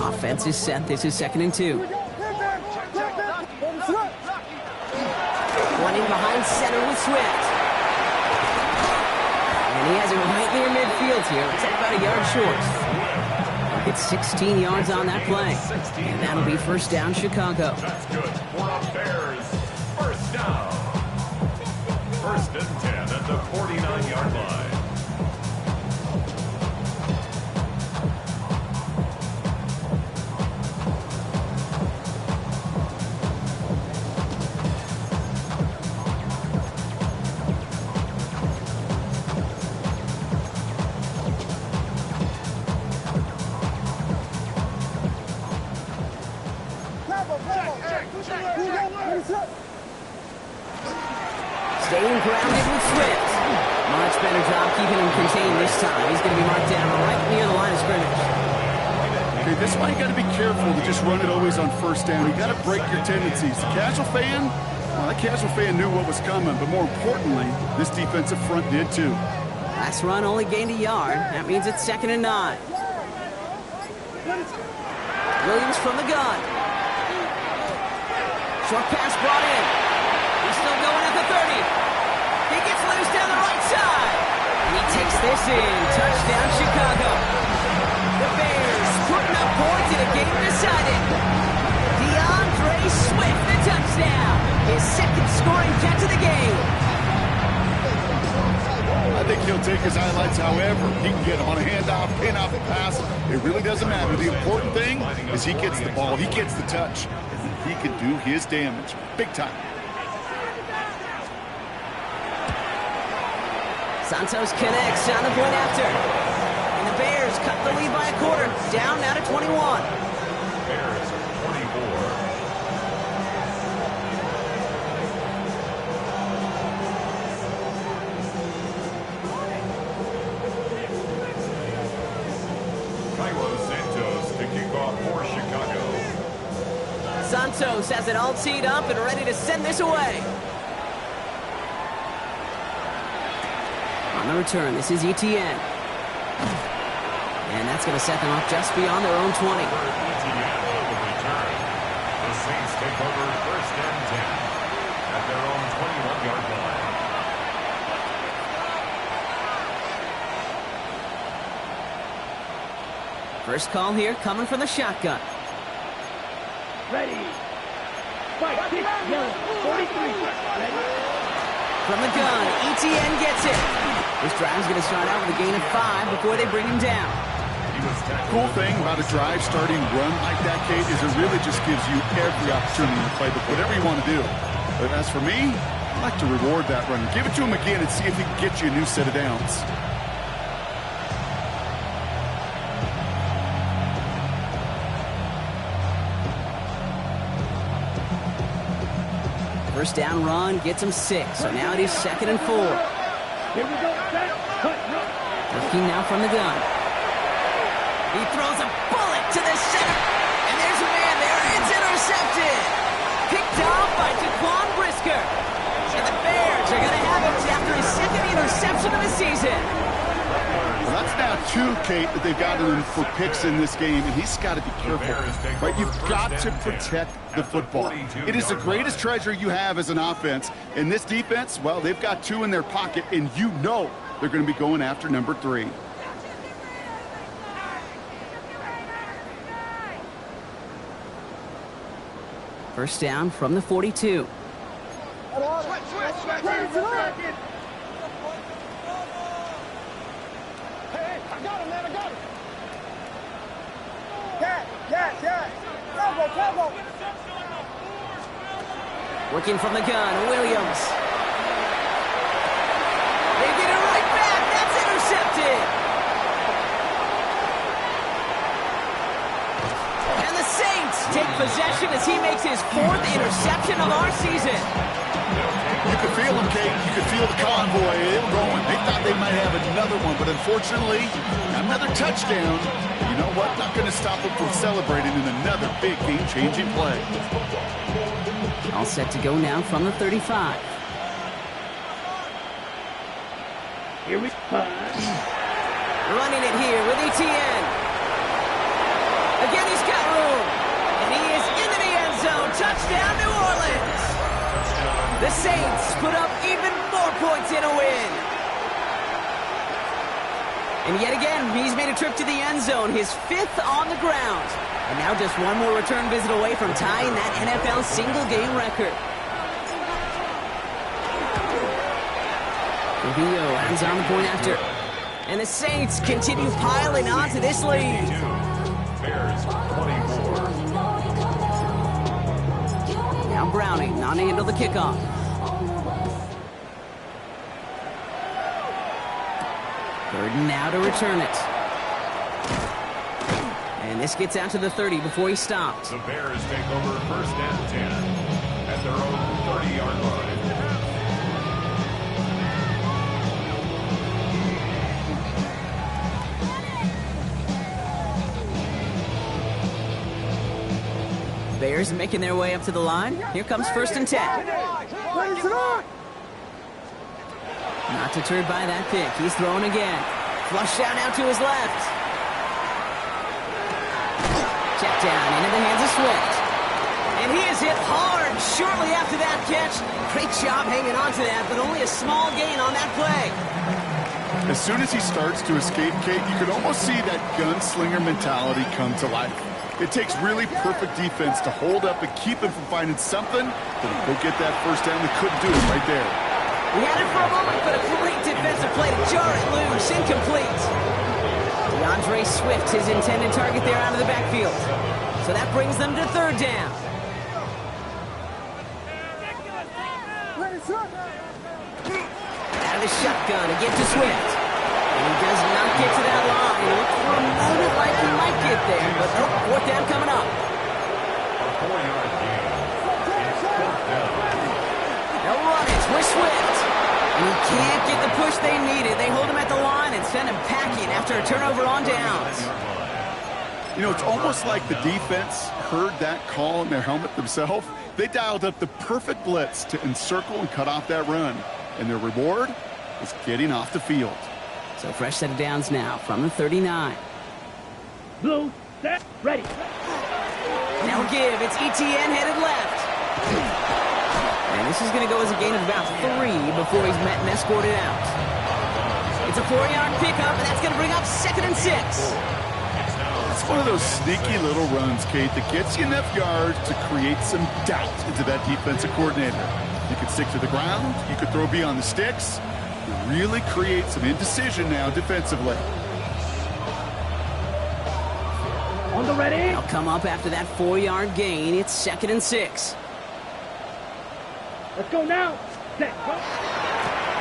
Offense is set. This is second and 2. Running behind center with Swift. And he has it right near midfield here. It's about a yard short. It's 16 yards on that play. And that'll be first down, Chicago. That's good for the Bears. First down. First and 10 at the 49-yard line. Staying grounded with Swift. Much better job keeping him contained this time. He's going to be marked down right near the line of scrimmage. Okay, this is why you got to be careful to just run it always on first down. You got to break your tendencies. The casual fan, well, that casual fan knew what was coming, but more importantly, this defensive front did too. Last run only gained a yard. That means it's 2nd and 9. Williams from the gun. Short pass brought in. He's still going at the 30. He gets loose down the right side. And he takes this in. Touchdown, Chicago. The Bears putting up points in a game decided. DeAndre Swift, the touchdown. His second scoring catch of the game. I think he'll take his highlights however. He can get on a handoff, pin off a pass. It really doesn't matter. The important thing is he gets the ball. He gets the touch. He can do his damage. Big time. Santos connects on the point after. And the Bears cut the lead by a quarter. Down now to 21. Bears 24. Cairo Santos to kick off for Chicago. Santos has it all teed up and ready to send this away. On the return, this is Etienne. And that's going to set them up just beyond their own 20. Etienne on the return. The Saints take over first and 10 at their own 21-yard line. First call here coming from the shotgun. Ready. Fight, kick, yellow, 43. Ready. From the gun, Etienne gets it. This drive's going to start out with a gain of 5 before they bring him down. Cool thing about a drive starting run like that, Kate, is it really just gives you every opportunity to play whatever you want to do. But as for me, I like to reward that run. Give it to him again and see if he can get you a new set of downs. First down run gets him 6, so now it is 2nd and 4. Here we go. Set. Cut. Looking now from the gun. He throws a bullet to the center. And there's a man there. It's intercepted. Picked off by Jaquan Brisker. And the Bears are going to have it after his second interception of the season. Well, that's now 2, Kate, that they've gotten him for picks in this game, and he's got to be careful. Right? You've got to protect the football. It is the greatest treasure you have as an offense. And this defense, well, they've got 2 in their pocket, and you know they're going to be going after number 3. First down from the 42. Working from the gun, Williams. They get it right back. That's intercepted. And the Saints take possession as he makes his 4th interception of our season. You could feel them, Kate. You could feel the convoy going. They thought they might have another one, but unfortunately, another touchdown. You know what? Not going to stop them from celebrating in another big game-changing play. All set to go now from the 35. Here we go. Running it here with Etienne. Again, he's got room. And he is into the end zone. Touchdown, New Orleans. The Saints put up even more points in a win. And yet again, he's made a trip to the end zone, his 5th on the ground. And now just one more return visit away from tying that NFL single-game record. Trujillo hands on the point after. And the Saints continue piling on to this lead. Bears 24. Now Browning on to handle the kickoff. Third and now to return it. And this gets out to the 30 before he stopped. The Bears take over 1st and 10 at their own 30-yard line. Bears making their way up to the line. Here comes 1st and 10. Not deterred by that pick. He's throwing again. Flush down out to his left. Check down into the hands of Swift. And he is hit hard shortly after that catch. Great job hanging on to that, but only a small gain on that play. As soon as he starts to escape, Kate, you could almost see that gunslinger mentality come to life. It takes really perfect defense to hold up and keep him from finding something, but he'll go get that first down. They couldn't do it right there. He had it for a moment, but a great defensive play to jar it loose. Incomplete. DeAndre Swift, his intended target there out of the backfield. So that brings them to 3rd down. Out of the shotgun, again to Swift. And he does not get to that line. It looked for a moment like he might get there, but 4th down coming up. A 4-yard gain. It's 4th down. They'll run it with Swift. And he can't get the push they needed. They hold him at the line and send him packing after a turnover on downs. You know, it's almost like the defense heard that call in their helmet themselves. They dialed up the perfect blitz to encircle and cut off that run. And their reward is getting off the field. So fresh set of downs now from the 39. Blue, set, ready. Now give. It's ETN headed left. And this is going to go as a gain of about 3 before he's met and escorted out. It's a 4-yard pickup, and that's going to bring up 2nd and 6. It's one of those sneaky little runs, Kate, that gets you enough yards to create some doubt into that defensive coordinator. You could stick to the ground. You could throw beyond the sticks. You really create some indecision now defensively. On the ready. They'll come up after that 4-yard gain. It's 2nd and 6. Let's go now. Set, go.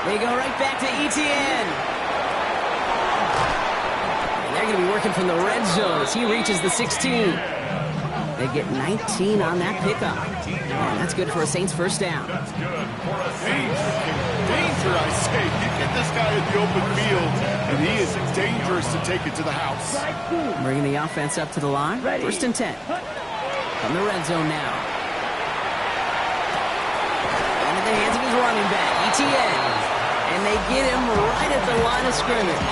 They go right back to ETN. And they're going to be working from the red zone as he reaches the 16. They get 19 on that pickup. And that's good for a Saints 1st down. That's good for a Saints. Danger, I say. You get this guy in the open field, and he is dangerous to take it to the house. Bringing the offense up to the line. 1st and 10. From the red zone now. Into the hands of his running back, ETN. And they get him right at the line of scrimmage.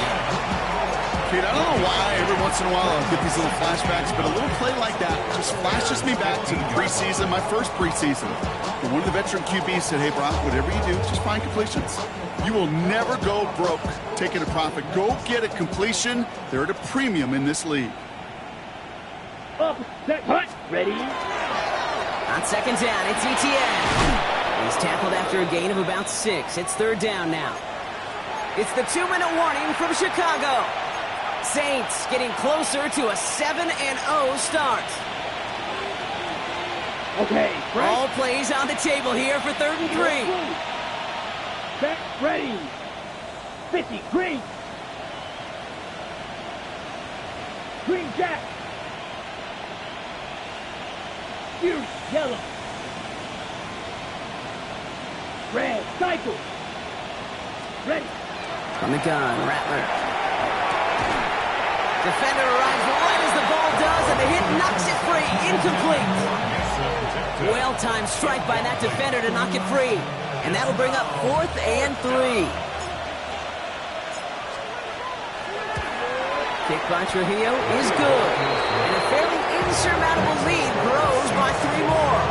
Kid, I don't know why every once in a while I'll get these little flashbacks, but a little play like that just flashes me back to the preseason, my first preseason. But one of the veteran QBs said, hey, Brock, whatever you do, just find completions. You will never go broke taking a profit. Go get a completion. They're at a premium in this league. Up, set, hut, ready. On 2nd down, it's ETN. He's tackled after a gain of about 6. It's 3rd down now. It's the 2-minute warning from Chicago. Saints getting closer to a 7-0 start. Okay, Frank. All plays on the table here for 3rd and 3. Set, ready. 50, green. Green jack. Huge, yellow. Red, cycle. Ready. From the gun, Rattler. Defender arrives right as the ball does, and the hit knocks it free. Incomplete. Well-timed strike by that defender to knock it free. And that'll bring up 4th and 3. Kick by Trujillo is good. And a fairly insurmountable lead grows by 3 more.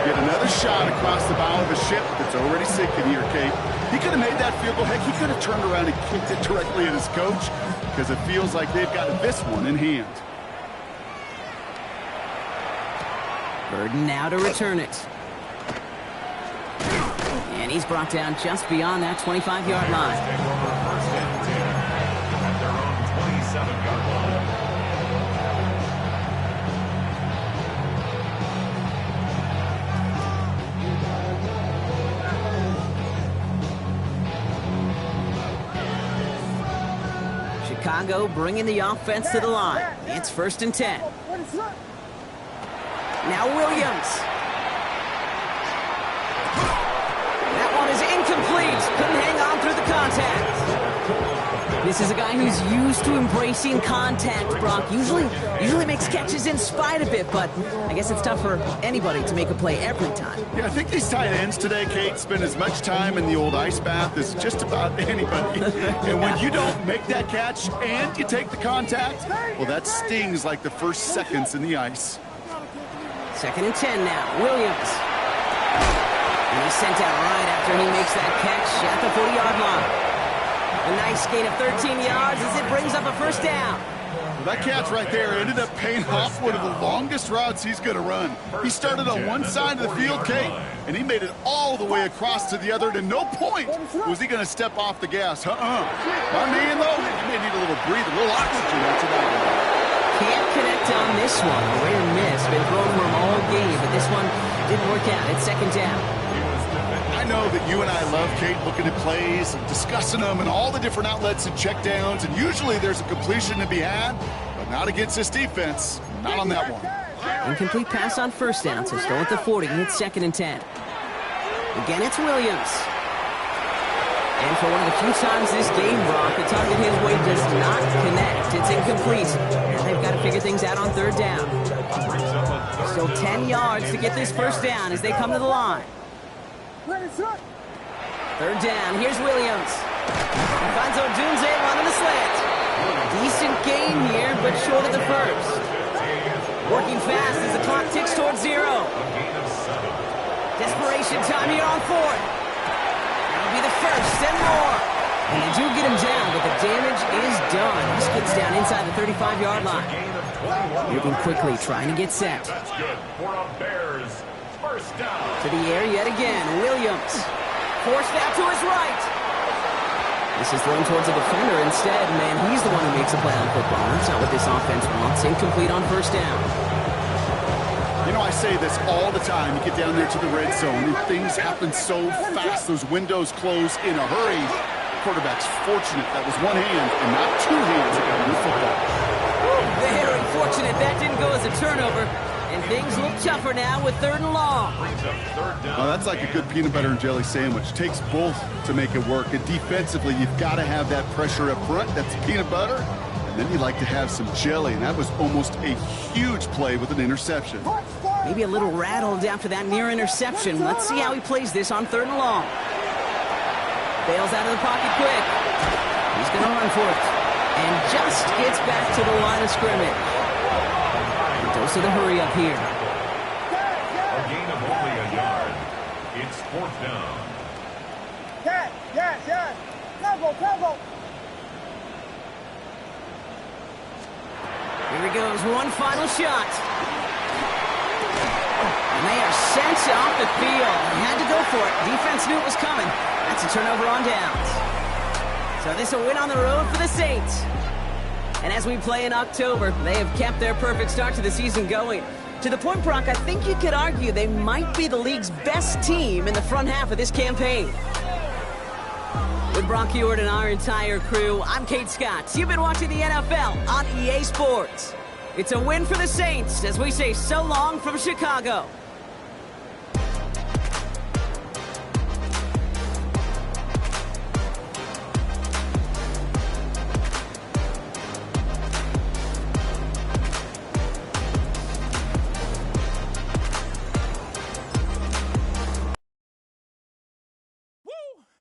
Get another shot across the bow of a ship that's already sinking here, Kate. He could have made that field goal. Heck, he could have turned around and kicked it directly at his coach because it feels like they've got this one in hand. Burden now to return it. And he's brought down just beyond that 25-yard line. Take over first and 10 at their own 27-yard line. Chicago bringing the offense to the line. It's first and 10. Now Williams. That one is incomplete. Couldn't hang on through the contact. This is a guy who's used to embracing contact, Brock. Usually makes catches in spite of it, but I guess it's tough for anybody to make a play every time. Yeah, I think these tight ends today, Kate, spend as much time in the old ice bath as just about anybody. And when you don't make that catch and you take the contact, well, that stings like the first seconds in the ice. Second and 10 now. Williams. And he's sent out right after he makes that catch at the 40-yard line. A nice gain of 13 yards as it brings up a first down. Well, that catch right there ended up paying off one of the longest routes he's going to run. He started on one side of the field, Kate, and he made it all the way across to the other. And at no point was he going to step off the gas. My man, though, he may need a little breathe, a little oxygen after that one. Can't connect on this one. A rare miss. Been thrown for him all game, but this one didn't work out. It's second down. I know that you and I love, Kate, looking at plays and discussing them and all the different outlets and checkdowns, and usually there's a completion to be had, but not against this defense. Not on that one. Incomplete pass on first down, so still at the 40. It's second and 10. Again, it's Williams. And for one of the few times this game, Brock, the target his way does not connect. It's incomplete. And they've got to figure things out on third down. Still 10 yards to get this first down as they come to the line. Third down, here's Williams. He finds Odunze running the slant. Decent gain here, but short of the first. Working fast as the clock ticks towards 0. Desperation time here on fourth. That'll be the first and more. And they do get him down, but the damage is done. He skids down inside the 35-yard line. Moving quickly, trying to get set. That's good for a Bears first down. To the air yet again, Williams. Forced out to his right. This is thrown towards a defender instead. Man, he's the one who makes a play on football. That's not what this offense wants. Incomplete on first down. You know, I say this all the time. You get down there to the red zone, and things happen so fast. Those windows close in a hurry. The quarterback's fortunate that was one hand and not two hands that got him the football. Very fortunate that didn't go as a turnover. And things look tougher now with third and long. Well, that's like a good peanut butter and jelly sandwich. It takes both to make it work. And defensively, you've got to have that pressure up front. That's peanut butter. And then you like to have some jelly. And that was almost a huge play with an interception. Maybe a little rattled after that near interception. Let's see how he plays this on third and long. Bails out of the pocket quick. He's going to run for it. And just gets back to the line of scrimmage. Dose of the hurry up here. A gain of only a yard. It's fourth down. Yes. Tempo. Here he goes, one final shot. And they are sent off the field. They had to go for it. Defense knew it was coming. That's a turnover on downs. So this a win on the road for the Saints. And as we play in October, they have kept their perfect start to the season going. To the point, Brock, I think you could argue they might be the league's best team in the front half of this campaign. With Brock Huard and our entire crew, I'm Kate Scott. You've been watching the NFL on EA Sports. It's a win for the Saints as we say so long from Chicago.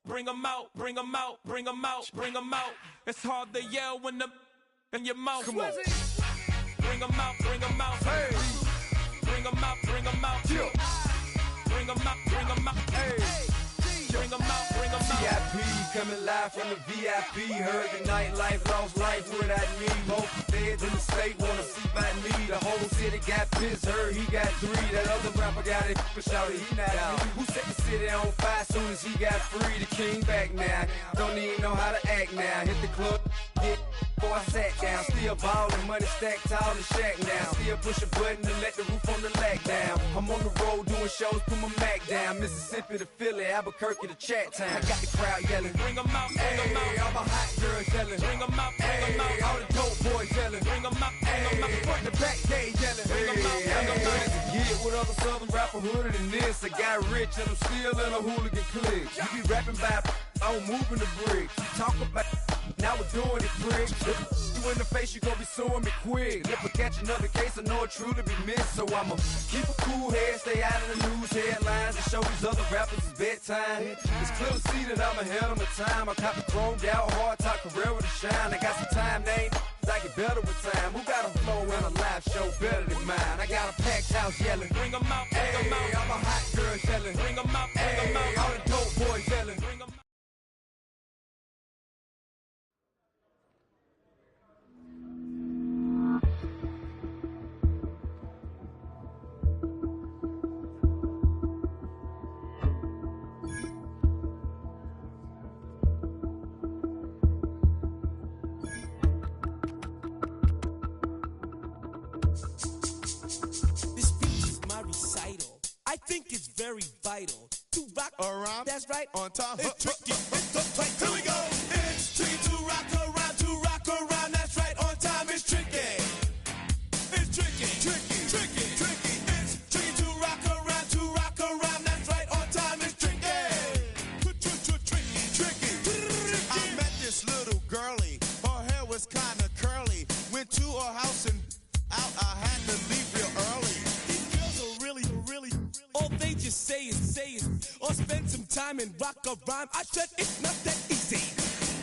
Bring 'em out, bring 'em out, bring 'em out, bring 'em out. It's hard to yell when the in your mouth. Come on. Bring 'em out, bring 'em out. Hey. Bring 'em out, bring 'em out. Yeah. bring 'em out, bring 'em out. Hey, bring 'em out, bring 'em out. VIP coming live from the VIP. Heard the nightlife, lost life without me. Both feds in the state wanna see by me. The whole city got pissed, heard he got 3. That other rapper got it, but shouted he not out. Who set the city on fire soon as he got free? The king back now, don't even know how to act now. Hit the club, get before I sat down. Still ballin', money stacked tall and shack now. Still push a button to let the roof on the lack down. I'm on the road doing shows, put my Mac down. Mississippi to Philly, Albuquerque to Chat Town. I got the crowd yelling, Bring 'em out, bring 'em out. hey, all my hot girls yelling, Bring 'em out, bring 'em out. all the dope boys yelling, Bring 'em out, bring 'em out. front to back they yelling, Bring 'em out, bring 'em out. Get with other southern rapper hooded than this. I got rich and I'm still in a hooligan clique. You be rapping by, I'm moving the bricks. You talk about, now we're doing it, prick. You in the face, you gon' be suing me quick. If I catch another case, I know it truly be missed. So I'ma keep a cool head, stay out of the news headlines, and show these other rappers it's bedtime. It's clear to see that I'm ahead of my time. I cop the chromed out, hard top career with a shine. I got some time, name. I get better with time. Who got a flow and a live show better than mine? I got a packed house yelling. Bring 'em out, bring 'em Hey, out. all my hot girls yelling. Bring 'em out, bring 'em Hey, out. all the dope boys yelling. Bring 'em out. This speech is my recital. I think it's very vital to rock around. That's right. On time. It's tricky. It's the play. Here we go. It's tricky to rock around. To rock around. That's right. On time. It's tricky. It's tricky. Tricky. Tricky. Tricky. It's tricky to rock around. To rock around. That's right. On time. It's tricky. Tricky. Tricky. I met this little girlie. Her hair was kinda curly. Went to her house and out. I had to leave real early. These girls are really, all they just say is, or spend some time and rock a rhyme. I said it's not that easy.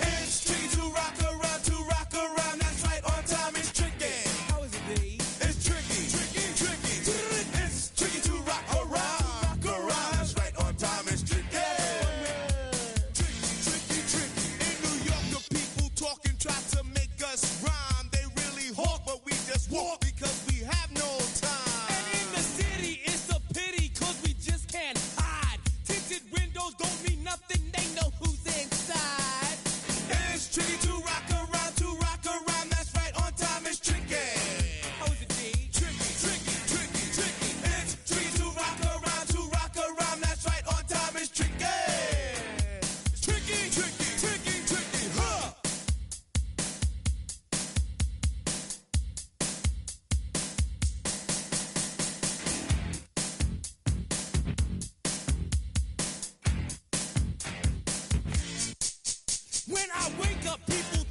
It's tricky to rock around, that's right, on time it's tricky. How is it, B? It's tricky, tricky. It's tricky to rock around, that's right, on time it's tricky. Tricky. In New York, the people talking try to make us rhyme. They really hawk, but we just walk because we have no time. And in the city, it's a pity, cause we just can't hide. Tinted windows don't mean nothing, they know who's inside. It's tricky to rock around, that's right, on time it's tricky. How is it, D? Tricky. It's tricky to rock around, that's right, on time it's tricky. Tricky, huh? When I wake up, people